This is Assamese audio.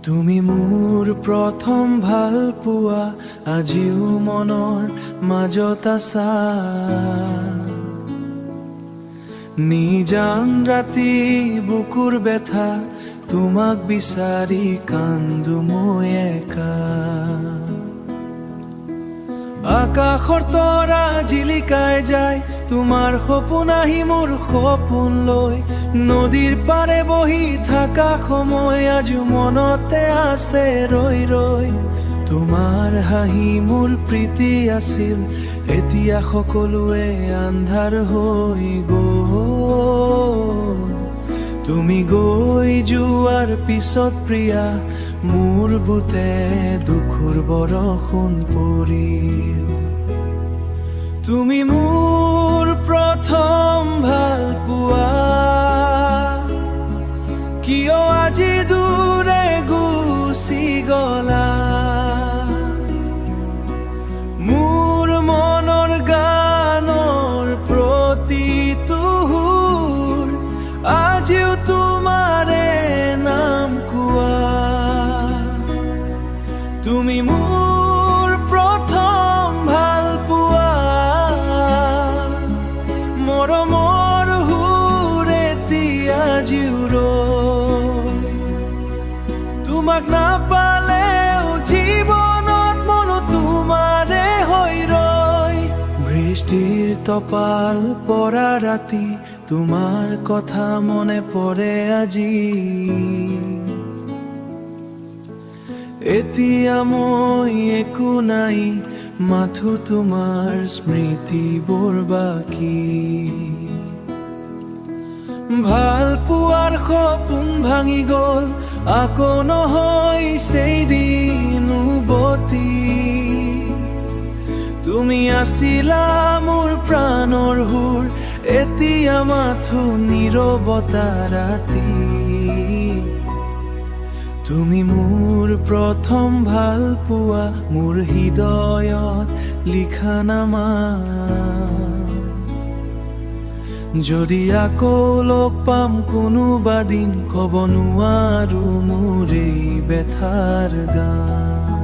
তুমি মোৰ প্ৰথম ভাল পোৱা, আজিও মনৰ মাজত আছা। নিজান ৰাতি বুকুৰ বেথা, তোমাক বিচাৰি কান্দো মই একা। আকাশৰ তৰা জিলিকাই যায়, তোমাৰ সপোন আহি মোৰ সপোন লৈ। নদীৰ পাৰে বহি থাকা সময় আজি মনতে আছে ৰৈ ৰৈ। তোমাৰ হাঁহি মোৰ প্ৰীতি আছিল, এতিয়া সকলোৱে আন্ধাৰ হৈ গ'ল। তুমি গৈ যোৱাৰ পিছত প্ৰিয়া, মোৰ বুতে দুখৰ বৰষুণ পৰিল। তুমি মোৰ প্ৰথম ভাল পোৱা, কিয় আজি দূৰে গুচি গলা। মোৰ মনৰ গানৰ প্ৰতিটো সুৰ আজিও তোমাৰে নাম কোৱা। তুমি মোৰ প্ৰথম ভাল পোৱা, মৰমৰ সুৰ এতিয়া আজিও ৰৈ। তোমাক নাপালেও জীৱনত মনো তোমাৰে হৈ ৰয়। বৃষ্টিৰ টপাল পৰা ৰাতি, তোমাৰ কথা মনে পৰে আজি। এতিয়া মই একো নাই, মাথো তোমাৰ স্মৃতিবোৰ বাকী। ভাল পোৱাৰ সপোন ভাঙি গ'ল, আকৌ নহয় সেইদিন উভতি। তুমি আছিলা মোৰ প্ৰাণৰ সুৰ, এতিয়া মাথো নীৰৱতা ৰাতি। তুমি মোৰ প্ৰথম ভাল পোৱা, মোৰ হৃদয়ত লিখা নাম। যদি আকৌ লগ পাম কোনোবা দিন, ক'ব নোৱাৰো মোৰ এই বেথাৰ গান।